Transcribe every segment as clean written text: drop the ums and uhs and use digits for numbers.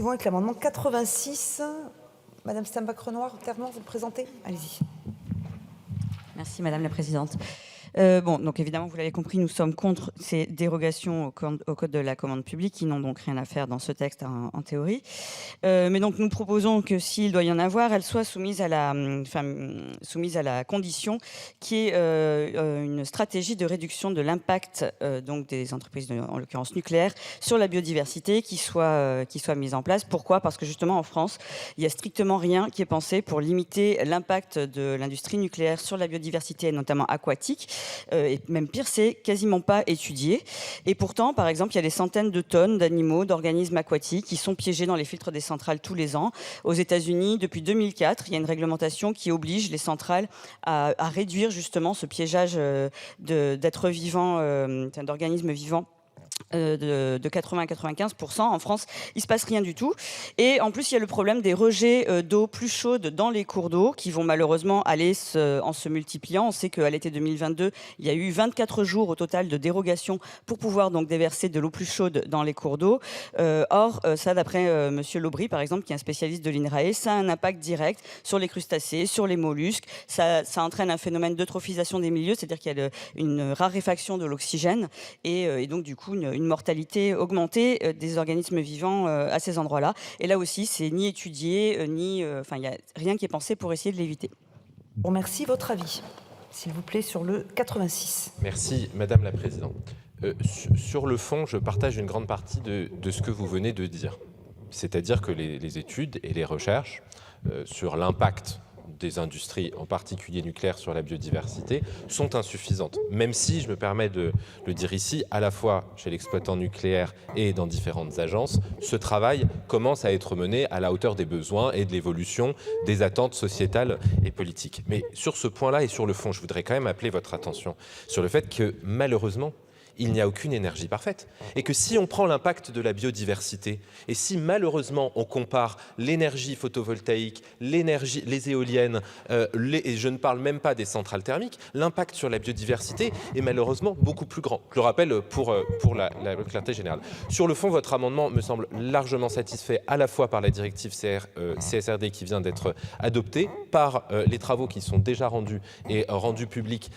poursuivons avec l'amendement 86. Madame Stambach-Renoir, Ternon, vous le présentez? Allez-y. Merci Madame la Présidente. Donc évidemment, vous l'avez compris, nous sommes contre ces dérogations au code de la commande publique qui n'ont donc rien à faire dans ce texte en théorie. Mais donc nous proposons que s'il doit y en avoir, elles soient soumises à la condition qui est une stratégie de réduction de l'impact donc des entreprises, en l'occurrence nucléaires, sur la biodiversité qui soit mise en place. Pourquoi? Parce que justement en France, il n'y a strictement rien qui est pensé pour limiter l'impact de l'industrie nucléaire sur la biodiversité, notamment aquatique. Et même pire, c'est quasiment pas étudié. Et pourtant, par exemple, il y a des centaines de tonnes d'animaux, d'organismes aquatiques qui sont piégés dans les filtres des centrales tous les ans. Aux États-Unis, depuis 2004, il y a une réglementation qui oblige les centrales à réduire justement ce piégeage d'êtres vivants, d'organismes vivants, de 80 à 95%. En France, il se passe rien du tout. Et en plus, il y a le problème des rejets d'eau plus chaude dans les cours d'eau qui vont malheureusement aller en se multipliant. On sait qu'à l'été 2022, il y a eu 24 jours au total de dérogation pour pouvoir donc déverser de l'eau plus chaude dans les cours d'eau. Or, ça, d'après Monsieur Lobry, par exemple, qui est un spécialiste de l'INRAE, ça a un impact direct sur les crustacés, sur les mollusques. Ça entraîne un phénomène d'eutrophisation des milieux, c'est-à-dire qu'il y a une raréfaction de l'oxygène et donc du coup une mortalité augmentée des organismes vivants à ces endroits-là. Et là aussi, c'est ni étudié, il n'y a rien qui est pensé pour essayer de l'éviter. Bon, merci. Votre avis, s'il vous plaît, sur le 86. Merci, Madame la Présidente. Sur le fond, je partage une grande partie de ce que vous venez de dire. C'est-à-dire que les études et les recherches sur l'impact des industries, en particulier nucléaires, sur la biodiversité, sont insuffisantes. Même si, je me permets de le dire ici, à la fois chez l'exploitant nucléaire et dans différentes agences, ce travail commence à être mené à la hauteur des besoins et de l'évolution des attentes sociétales et politiques. Mais sur ce point-là et sur le fond, je voudrais quand même appeler votre attention sur le fait que, malheureusement, il n'y a aucune énergie parfaite. Et que si on prend l'impact de la biodiversité, et si malheureusement on compare l'énergie photovoltaïque, les éoliennes, et je ne parle même pas des centrales thermiques, l'impact sur la biodiversité est malheureusement beaucoup plus grand. Je le rappelle pour la clarté générale. Sur le fond, votre amendement me semble largement satisfait à la fois par la directive CSRD qui vient d'être adoptée, par les travaux qui sont déjà rendus et rendus publics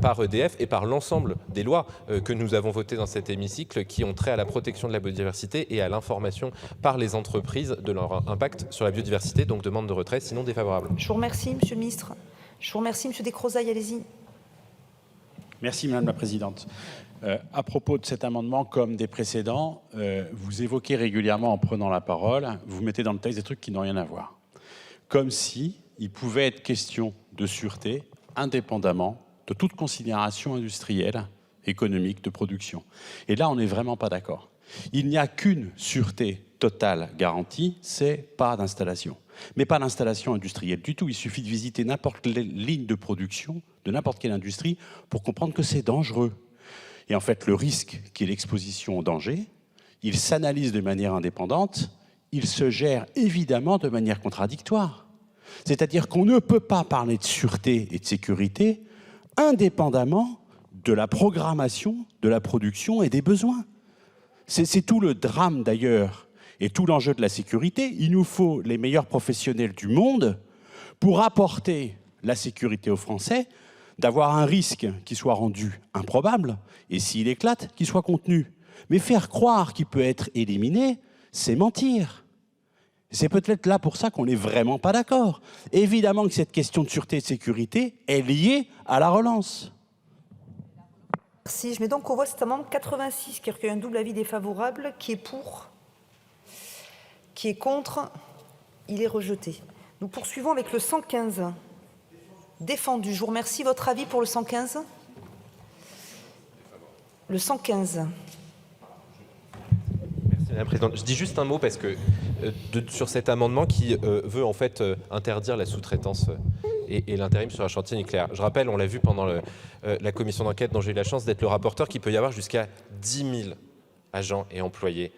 par EDF et par l'ensemble des lois que nous avons votées dans cet hémicycle qui ont trait à la protection de la biodiversité et à l'information par les entreprises de leur impact sur la biodiversité. Donc demande de retrait, sinon défavorable. Je vous remercie, Monsieur le Ministre. Je vous remercie, Monsieur Descrozaille. Allez-y. Merci, Madame la Présidente. À propos de cet amendement, comme des précédents, vous évoquez régulièrement en prenant la parole, vous mettez dans le texte des trucs qui n'ont rien à voir. Comme si il pouvait être question de sûreté indépendamment de toute considération industrielle, économique, de production. Et là, on n'est vraiment pas d'accord. Il n'y a qu'une sûreté totale garantie, c'est pas d'installation. Mais pas d'installation industrielle du tout. Il suffit de visiter n'importe quelle ligne de production, de n'importe quelle industrie, pour comprendre que c'est dangereux. Et en fait, le risque qui est l'exposition au danger, il s'analyse de manière indépendante, il se gère évidemment de manière contradictoire. C'est-à-dire qu'on ne peut pas parler de sûreté et de sécurité indépendamment de la programmation, de la production et des besoins. C'est tout le drame d'ailleurs et tout l'enjeu de la sécurité. Il nous faut les meilleurs professionnels du monde pour apporter la sécurité aux Français, d'avoir un risque qui soit rendu improbable et s'il éclate, qu'il soit contenu. Mais faire croire qu'il peut être éliminé, c'est mentir. C'est peut-être là pour ça qu'on n'est vraiment pas d'accord. Évidemment que cette question de sûreté et de sécurité est liée à la relance. Merci. Je mets donc au vote cet amendement 86 qui recueille un double avis défavorable. Qui est pour? Qui est contre? Il est rejeté. Nous poursuivons avec le 115. Défendu. Je vous remercie. Votre avis pour le 115? Le 115. Merci Madame la Présidente. Je dis juste un mot parce que sur cet amendement qui veut en fait interdire la sous-traitance et l'intérim sur un chantier nucléaire. Je rappelle, on l'a vu pendant la commission d'enquête dont j'ai eu la chance d'être le rapporteur, qu'il peut y avoir jusqu'à 10 000 agents et employés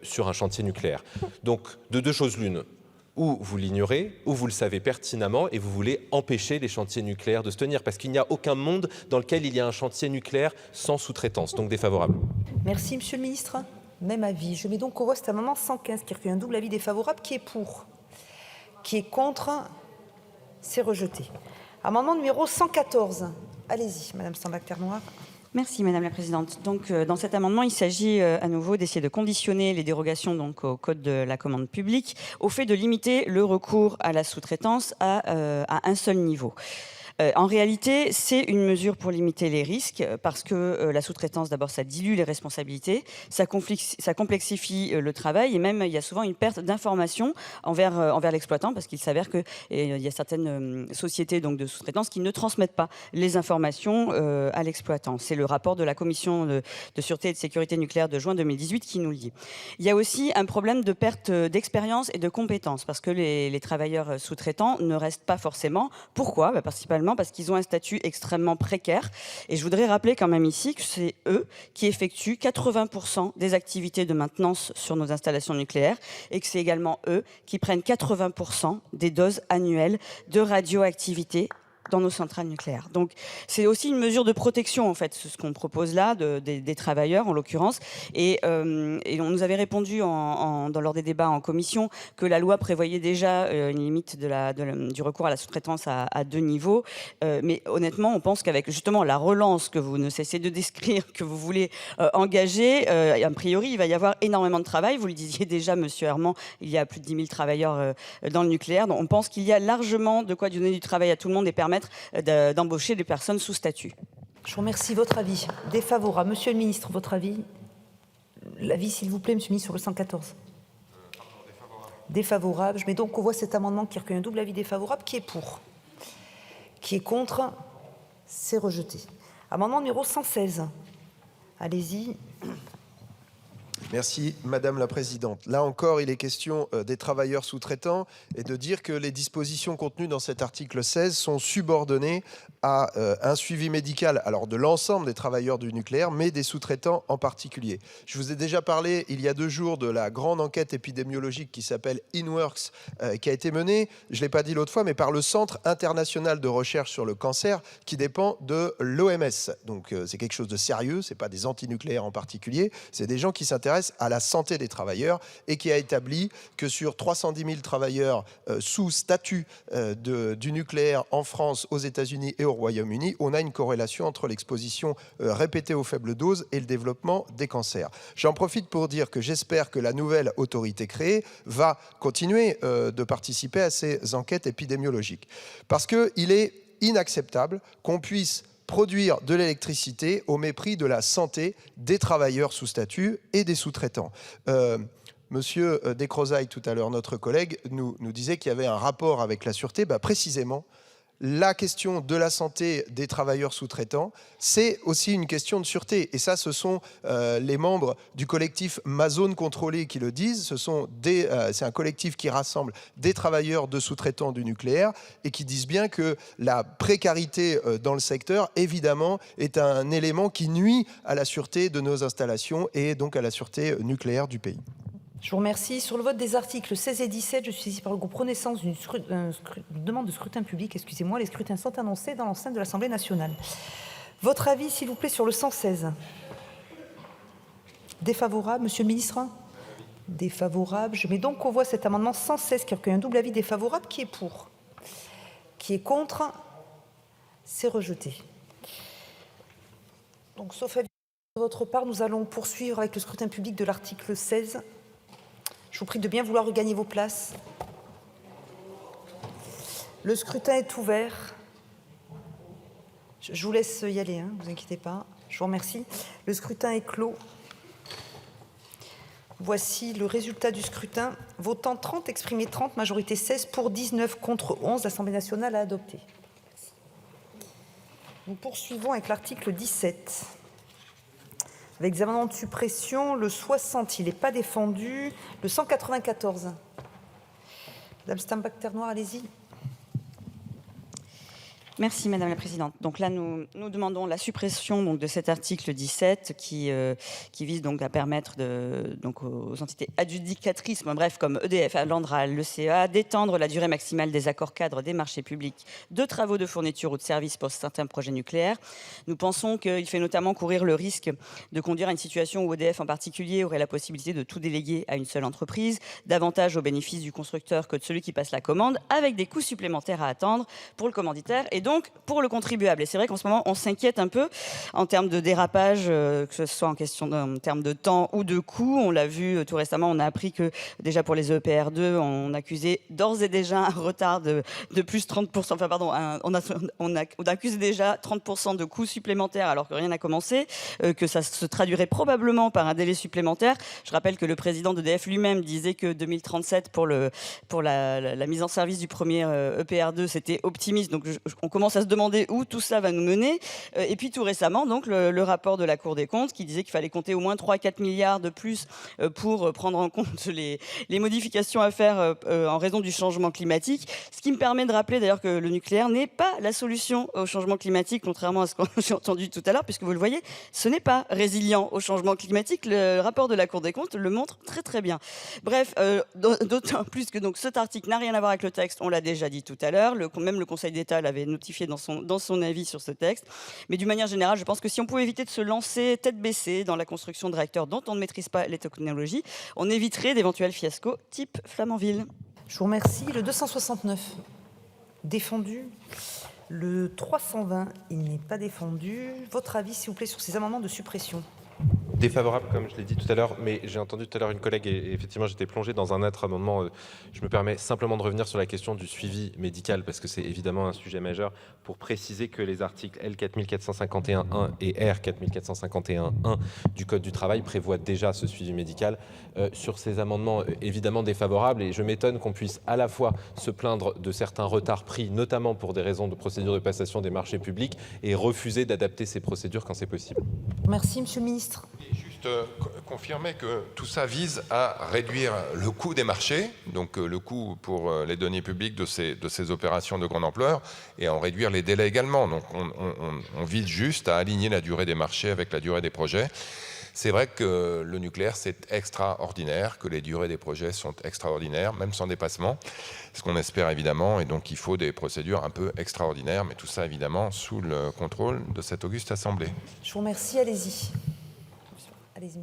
sur un chantier nucléaire. Donc, de deux choses l'une, ou vous l'ignorez, ou vous le savez pertinemment et vous voulez empêcher les chantiers nucléaires de se tenir, parce qu'il n'y a aucun monde dans lequel il y a un chantier nucléaire sans sous-traitance, donc défavorable. Merci, Monsieur le Ministre. Même avis. Je mets donc aux voix cet amendement 115 qui recueille un double avis défavorable. Qui est pour? Qui est contre? C'est rejeté. Amendement numéro 114. Allez-y, Madame Stambach-Ternoire. Merci Madame la Présidente. Donc, dans cet amendement, il s'agit à nouveau d'essayer de conditionner les dérogations donc, au Code de la commande publique au fait de limiter le recours à la sous-traitance à un seul niveau. En réalité, c'est une mesure pour limiter les risques parce que la sous-traitance, d'abord, ça dilue les responsabilités, ça complexifie le travail et même il y a souvent une perte d'information envers l'exploitant parce qu'il s'avère qu'il y a certaines sociétés donc, de sous-traitance qui ne transmettent pas les informations à l'exploitant. C'est le rapport de la Commission de sûreté et de sécurité nucléaire de juin 2018 qui nous le dit. Il y a aussi un problème de perte d'expérience et de compétences parce que les travailleurs sous-traitants ne restent pas forcément. Pourquoi ? Principalement parce qu'ils ont un statut extrêmement précaire. Et je voudrais rappeler quand même ici que c'est eux qui effectuent 80% des activités de maintenance sur nos installations nucléaires et que c'est également eux qui prennent 80% des doses annuelles de radioactivité dans nos centrales nucléaires. Donc, c'est aussi une mesure de protection, en fait, ce qu'on propose là, des travailleurs, en l'occurrence. Et on nous avait répondu lors des débats en commission que la loi prévoyait déjà une limite du recours à la sous-traitance à 2 niveaux. Mais honnêtement, on pense qu'avec justement la relance que vous ne cessez de décrire, que vous voulez engager, a priori, il va y avoir énormément de travail. Vous le disiez déjà, Monsieur Herman, il y a plus de 10 000 travailleurs dans le nucléaire. Donc, on pense qu'il y a largement de quoi donner du travail à tout le monde et permettre d'embaucher des personnes sous statut. Je vous remercie. Votre avis? Défavorable. Monsieur le ministre, votre avis? L'avis, s'il vous plaît, monsieur le ministre, sur le 114. Défavorable. Je mets donc aux voix cet amendement qui recueille un double avis défavorable. Qui est pour? Qui est contre? C'est rejeté. Amendement numéro 116. Allez-y. Merci Madame la Présidente. Là encore, il est question des travailleurs sous-traitants et de dire que les dispositions contenues dans cet article 16 sont subordonnées à un suivi médical, alors de l'ensemble des travailleurs du nucléaire, mais des sous-traitants en particulier. Je vous ai déjà parlé il y a 2 jours de la grande enquête épidémiologique qui s'appelle INWORKS, qui a été menée, je ne l'ai pas dit l'autre fois, mais par le Centre international de recherche sur le cancer qui dépend de l'OMS. Donc c'est quelque chose de sérieux, ce n'est pas des antinucléaires en particulier, c'est des gens qui s'intéressent à la santé des travailleurs et qui a établi que sur 310 000 travailleurs sous statut du nucléaire en France, aux États-Unis et au Royaume-Uni, on a une corrélation entre l'exposition répétée aux faibles doses et le développement des cancers. J'en profite pour dire que j'espère que la nouvelle autorité créée va continuer de participer à ces enquêtes épidémiologiques. Parce qu'il est inacceptable qu'on puisse produire de l'électricité au mépris de la santé des travailleurs sous statut et des sous-traitants. Monsieur Descrozaille, tout à l'heure, notre collègue, nous disait qu'il y avait un rapport avec la sûreté. Précisément, la question de la santé des travailleurs sous-traitants, c'est aussi une question de sûreté. Et ça, ce sont les membres du collectif Ma Zone Contrôlée qui le disent. C'est un collectif qui rassemble des travailleurs de sous-traitants du nucléaire et qui disent bien que la précarité dans le secteur, évidemment, est un élément qui nuit à la sûreté de nos installations et donc à la sûreté nucléaire du pays. Je vous remercie. Sur le vote des articles 16 et 17, je suis saisie par le groupe Renaissance d'une demande de scrutin public. Excusez-moi, les scrutins sont annoncés dans l'enceinte de l'Assemblée nationale. Votre avis, s'il vous plaît, sur le 116. Défavorable, monsieur le ministre? Défavorable. Je mets donc aux voix cet amendement 116 qui recueille un double avis défavorable. Qui est pour? Qui est contre? C'est rejeté. Donc, sauf avis de votre part, nous allons poursuivre avec le scrutin public de l'article 16. Je vous prie de bien vouloir regagner vos places. Le scrutin est ouvert. Je vous laisse y aller, ne vous inquiétez pas. Je vous remercie. Le scrutin est clos. Voici le résultat du scrutin. Votant 30, exprimé 30, majorité 16, pour 19, contre 11. L'Assemblée nationale a adopté. Nous poursuivons avec l'article 17. Avec des amendements de suppression, le 60, il n'est pas défendu. Le 194. Madame Stambach-Ternoire, allez-y. Merci Madame la Présidente. Donc là, nous demandons la suppression donc, de cet article 17 qui vise donc à permettre donc, aux entités adjudicatrices, bref, comme EDF, Landral, le CEA, d'étendre la durée maximale des accords cadres des marchés publics de travaux de fourniture ou de services pour certains projets nucléaires. Nous pensons qu'il fait notamment courir le risque de conduire à une situation où EDF en particulier aurait la possibilité de tout déléguer à une seule entreprise, davantage au bénéfice du constructeur que de celui qui passe la commande, avec des coûts supplémentaires à attendre pour le commanditaire et donc pour le contribuable. Et c'est vrai qu'en ce moment, on s'inquiète un peu en termes de dérapage, que ce soit en termes de temps ou de coût. On l'a vu tout récemment, on a appris que déjà pour les EPR2, on accusait d'ores et déjà un retard de plus 30%. Enfin pardon, on accuse déjà 30% de coûts supplémentaires alors que rien n'a commencé, que ça se traduirait probablement par un délai supplémentaire. Je rappelle que le président d'EDF lui-même disait que 2037 pour la mise en service du premier EPR2, c'était optimiste. Donc on commence à se demander où tout ça va nous mener. Et puis tout récemment, donc, le rapport de la Cour des comptes qui disait qu'il fallait compter au moins 3-4 milliards de plus pour prendre en compte les modifications à faire en raison du changement climatique. Ce qui me permet de rappeler d'ailleurs que le nucléaire n'est pas la solution au changement climatique, contrairement à ce que j'ai entendu tout à l'heure, puisque vous le voyez, ce n'est pas résilient au changement climatique. Le rapport de la Cour des comptes le montre très très bien. Bref, d'autant plus que donc, cet article n'a rien à voir avec le texte, on l'a déjà dit tout à l'heure, même le Conseil d'État l'avait notifié dans son avis sur ce texte. Mais d'une manière générale, je pense que si on pouvait éviter de se lancer tête baissée dans la construction de réacteurs dont on ne maîtrise pas les technologies, on éviterait d'éventuels fiascos type Flamanville. Je vous remercie. Le 269, défendu. Le 320, il n'est pas défendu. Votre avis, s'il vous plaît, sur ces amendements de suppression? Défavorable, comme je l'ai dit tout à l'heure, mais j'ai entendu tout à l'heure une collègue et effectivement j'étais plongé dans un autre amendement. Je me permets simplement de revenir sur la question du suivi médical parce que c'est évidemment un sujet majeur pour préciser que les articles L4451.1 et R4451.1 du Code du travail prévoient déjà ce suivi médical. Sur ces amendements évidemment défavorables, et je m'étonne qu'on puisse à la fois se plaindre de certains retards pris, notamment pour des raisons de procédure de passation des marchés publics, et refuser d'adapter ces procédures quand c'est possible. Merci, Monsieur le Ministre. Juste confirmer que tout ça vise à réduire le coût des marchés, donc le coût pour les deniers publics de ces opérations de grande ampleur, et à en réduire les délais également. Donc on vise juste à aligner la durée des marchés avec la durée des projets. C'est vrai que le nucléaire, c'est extraordinaire, que les durées des projets sont extraordinaires, même sans dépassement, ce qu'on espère évidemment, et donc il faut des procédures un peu extraordinaires, mais tout ça évidemment sous le contrôle de cette auguste assemblée. Je vous remercie, allez-y. Allez-y.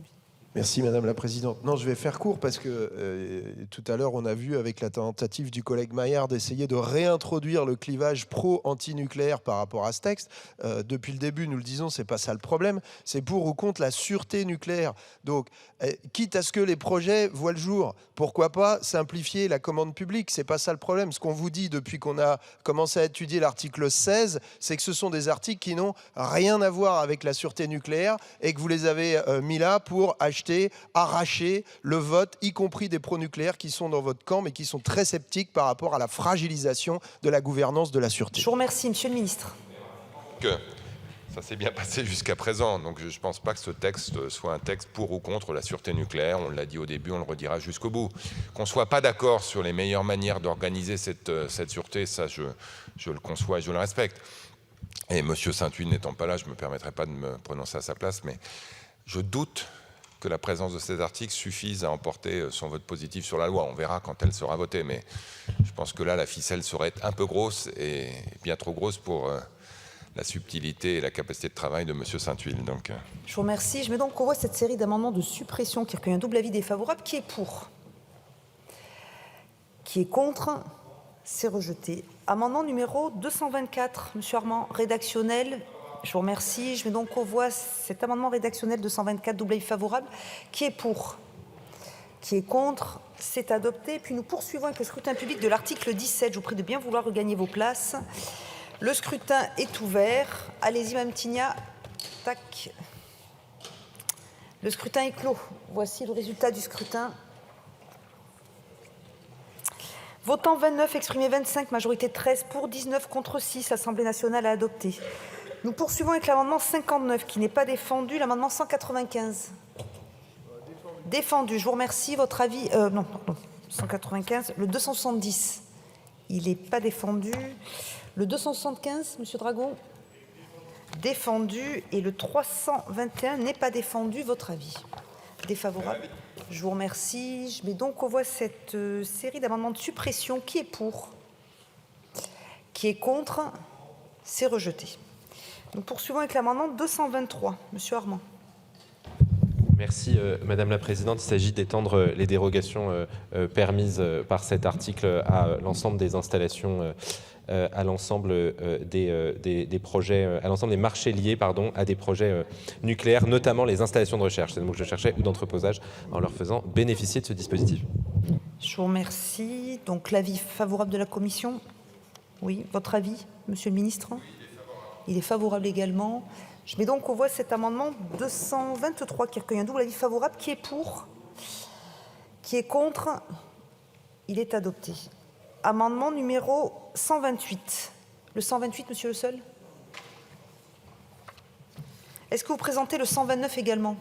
Merci Madame la Présidente. Non, je vais faire court parce que tout à l'heure, on a vu avec la tentative du collègue Maillard d'essayer de réintroduire le clivage pro-anti-nucléaire par rapport à ce texte. Depuis le début, nous le disons, c'est pas ça le problème. C'est pour ou contre la sûreté nucléaire. Donc, quitte à ce que les projets voient le jour, pourquoi pas simplifier la commande publique? C'est pas ça le problème. Ce qu'on vous dit depuis qu'on a commencé à étudier l'article 16, c'est que ce sont des articles qui n'ont rien à voir avec la sûreté nucléaire et que vous les avez mis là pour arracher le vote, y compris des pro-nucléaires qui sont dans votre camp, mais qui sont très sceptiques par rapport à la fragilisation de la gouvernance de la sûreté. Je vous remercie, Monsieur le Ministre. Ça s'est bien passé jusqu'à présent, donc je ne pense pas que ce texte soit un texte pour ou contre la sûreté nucléaire. On l'a dit au début, on le redira jusqu'au bout. Qu'on ne soit pas d'accord sur les meilleures manières d'organiser cette sûreté, ça je le conçois et je le respecte. Et M. Saint-Huil n'étant pas là, je ne me permettrai pas de me prononcer à sa place, mais je doute que la présence de ces articles suffise à emporter son vote positif sur la loi. On verra quand elle sera votée, mais je pense que là, la ficelle serait un peu grosse et bien trop grosse pour la subtilité et la capacité de travail de M. Saint-Huil. Donc, je vous remercie. Je mets donc au vote cette série d'amendements de suppression qui recueille un double avis défavorable. Qui est pour? Qui est contre? C'est rejeté. Amendement numéro 224, M. Armand, rédactionnel. Je vous remercie. Je mets donc aux voix cet amendement rédactionnel 224, double avis favorable. Qui est pour? Qui est contre? C'est adopté. Puis nous poursuivons avec le scrutin public de l'article 17. Je vous prie de bien vouloir regagner vos places. Le scrutin est ouvert. Allez-y, Mme Tigna. Tac. Le scrutin est clos. Voici le résultat du scrutin. Votant 29, exprimé 25, majorité 13 pour, 19 contre 6. L'Assemblée nationale a adopté. Nous poursuivons avec l'amendement 59 qui n'est pas défendu. L'amendement 195. Défendu. Je vous remercie. Votre avis non, 195. Le 270. Il n'est pas défendu. Le 275, Monsieur Dragon? Défendu. Et le 321 n'est pas défendu. Votre avis? Défavorable. Je vous remercie. Je mets donc aux voix cette série d'amendements de suppression. Qui est pour? Qui est contre? C'est rejeté. Nous poursuivons avec l'amendement 223. Monsieur Armand. Merci Madame la Présidente. Il s'agit d'étendre les dérogations permises par cet article à l'ensemble des installations, à l'ensemble des projets, à l'ensemble des marchés liés à des projets nucléaires, notamment les installations de recherche, c'est le mot que je cherchais, ou d'entreposage, en leur faisant bénéficier de ce dispositif. Je vous remercie. Donc l'avis favorable de la Commission? Oui. Votre avis, Monsieur le Ministre? Il est favorable également. Je mets donc aux voix cet amendement 223 qui recueille un double avis favorable. Qui est pour? Qui est contre? Il est adopté. Amendement numéro 128. Le 128, Monsieur Le Seul? Est-ce que vous présentez le 129 également?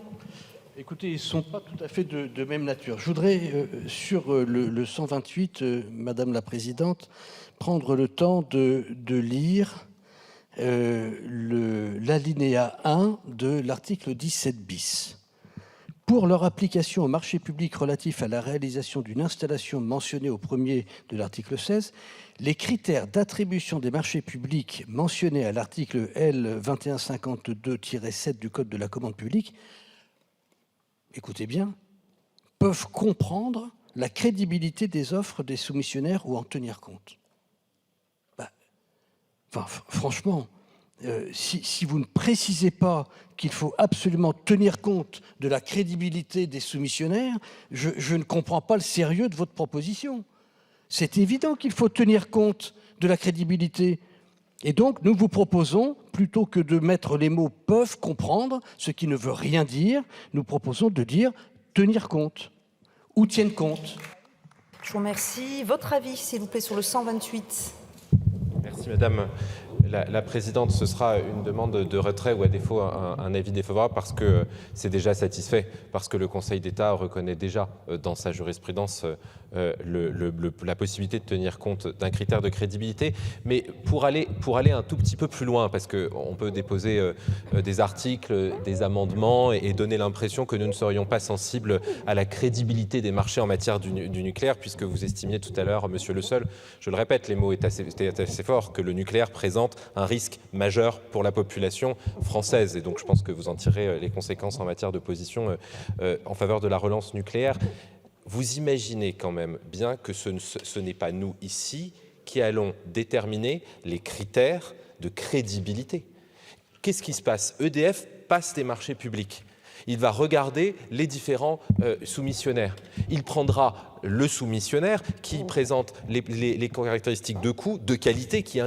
Écoutez, ils ne sont pas tout à fait de même nature. Je voudrais, sur le 128, Madame la Présidente, prendre le temps de lire l'alinéa 1 de l'article 17 bis. Pour leur application au marché public relatif à la réalisation d'une installation mentionnée au premier de l'article 16, les critères d'attribution des marchés publics mentionnés à l'article L. 2152-7 du Code de la commande publique, écoutez bien, peuvent comprendre la crédibilité des offres des soumissionnaires ou en tenir compte. Franchement, si vous ne précisez pas qu'il faut absolument tenir compte de la crédibilité des soumissionnaires, je ne comprends pas le sérieux de votre proposition. C'est évident qu'il faut tenir compte de la crédibilité. Et donc, nous vous proposons, plutôt que de mettre les mots « peuvent comprendre », ce qui ne veut rien dire, nous proposons de dire « tenir compte » ou « tiennent compte ». Je vous remercie. Votre avis, s'il vous plaît, sur le 128. Merci Madame la Présidente. Ce sera une demande de retrait ou à défaut un avis défavorable parce que c'est déjà satisfait, parce que le Conseil d'État reconnaît déjà dans sa jurisprudence la possibilité de tenir compte d'un critère de crédibilité. Mais pour aller un tout petit peu plus loin, parce qu'on peut déposer des articles, des amendements et donner l'impression que nous ne serions pas sensibles à la crédibilité des marchés en matière du nucléaire, puisque vous estimiez tout à l'heure, Monsieur Le Seul, je le répète, les mots étaient assez forts, que le nucléaire présente un risque majeur pour la population française. Et donc je pense que vous en tirez les conséquences en matière de position en faveur de la relance nucléaire. Vous imaginez quand même bien que ce n'est pas nous ici qui allons déterminer les critères de crédibilité. Qu'est-ce qui se passe? EDF passe des marchés publics. Il va regarder les différents soumissionnaires. Il prendra le soumissionnaire qui présente les caractéristiques de coût, de qualité, qui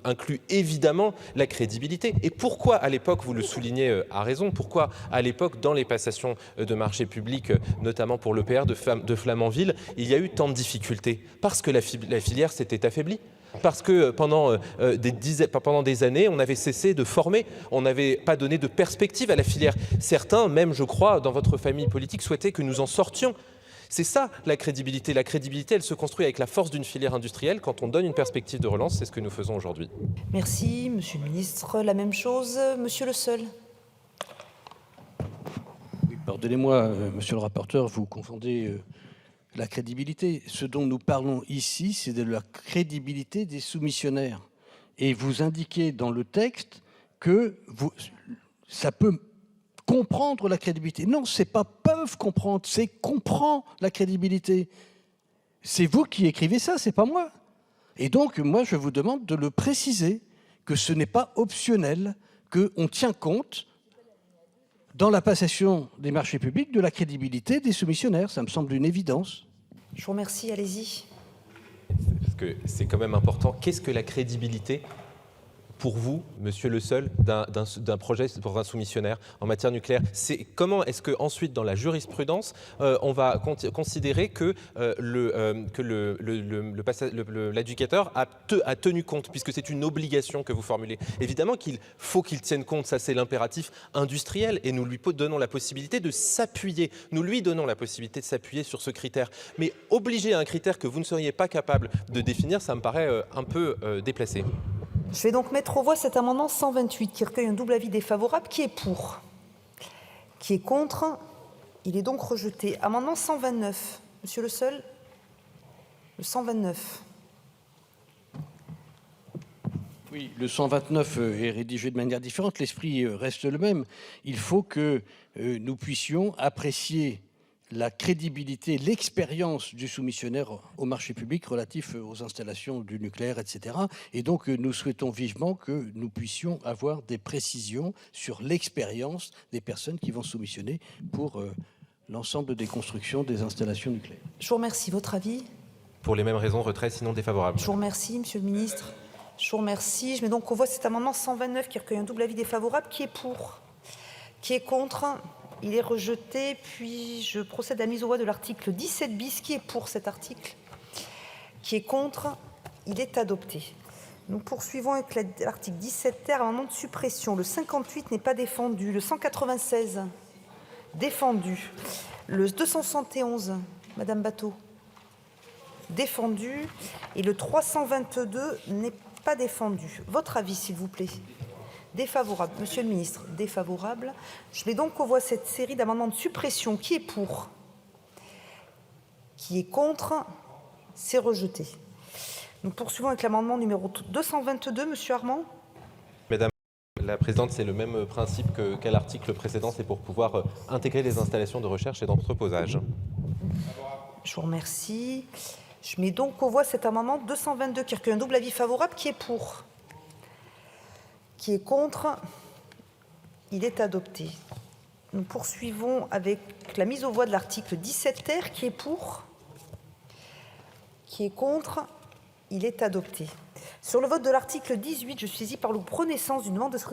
inclut évidemment la crédibilité. Et pourquoi à l'époque, vous le soulignez à raison, pourquoi à l'époque, dans les passations de marchés publics, notamment pour l'EPR de Flamanville, il y a eu tant de difficultés? Parce que la filière s'était affaiblie. Parce que pendant des années, on avait cessé de former, on n'avait pas donné de perspective à la filière. Certains, même je crois, dans votre famille politique, souhaitaient que nous en sortions. C'est ça la crédibilité. La crédibilité, elle se construit avec la force d'une filière industrielle. Quand on donne une perspective de relance, c'est ce que nous faisons aujourd'hui. Merci, Monsieur le Ministre. La même chose, Monsieur Le Seul. Oui, pardonnez-moi, Monsieur le rapporteur, vous confondez la crédibilité. Ce dont nous parlons ici, c'est de la crédibilité des soumissionnaires. Et vous indiquez dans le texte que ça peut comprendre la crédibilité. Non, c'est pas peuvent comprendre, c'est comprend la crédibilité. C'est vous qui écrivez ça, c'est pas moi. Et donc, moi, je vous demande de le préciser, que ce n'est pas optionnel, qu'on tient compte, dans la passation des marchés publics, de la crédibilité des soumissionnaires. Ça me semble une évidence. Je vous remercie, allez-y. Parce que c'est quand même important. Qu'est-ce que la crédibilité pour vous, monsieur Le Seul, d'un projet pour un soumissionnaire en matière nucléaire? Comment est-ce que ensuite, dans la jurisprudence, on va considérer que l'adjudicateur a tenu compte, puisque c'est une obligation que vous formulez? Évidemment qu'il faut qu'il tienne compte, ça c'est l'impératif industriel, et nous lui donnons la possibilité de s'appuyer, sur ce critère. Mais obliger à un critère que vous ne seriez pas capable de définir, ça me paraît un peu déplacé. Je vais donc mettre aux voix cet amendement 128 qui recueille un double avis défavorable. Qui est pour? Qui est contre? Il est donc rejeté. Amendement 129. Monsieur Le Seul? Le 129. Oui, le 129 est rédigé de manière différente. L'esprit reste le même. Il faut que nous puissions apprécier la crédibilité, l'expérience du soumissionnaire au marché public relatif aux installations du nucléaire, etc. Et donc, nous souhaitons vivement que nous puissions avoir des précisions sur l'expérience des personnes qui vont soumissionner pour l'ensemble des constructions des installations nucléaires. Je vous remercie. Votre avis? Pour les mêmes raisons, retrait, sinon défavorable. Je vous remercie, monsieur le ministre. Je vous remercie. Je mets donc aux voix cet amendement 129 qui recueille un double avis défavorable. Qui est pour? Qui est contre? Il est rejeté. Puis je procède à la mise aux voix de l'article 17 bis. Qui est pour cet article? Qui est contre? Il est adopté. Nous poursuivons avec l'article 17 ter, amendement de suppression. Le 58 n'est pas défendu. Le 196, défendu. Le 271, Madame Batho, défendu. Et le 322 n'est pas défendu. Votre avis, s'il vous plaît? Défavorable. Monsieur le ministre, défavorable. Je mets donc aux voix cette série d'amendements de suppression. Qui est pour? Qui est contre? C'est rejeté. Nous poursuivons avec l'amendement numéro 222. Monsieur Armand? Madame la Présidente, c'est le même principe qu'à l'article précédent, c'est pour pouvoir intégrer les installations de recherche et d'entreposage. Je vous remercie. Je mets donc aux voix cet amendement 222 qui recueille un double avis favorable. Qui est pour? Qui est contre? Il est adopté. Nous poursuivons avec la mise aux voix de l'article 17 ter. Qui est pour? Qui est contre? Il est adopté. Sur le vote de l'article 18, je suis saisie par le groupe Renaissance d'une demande de scrutin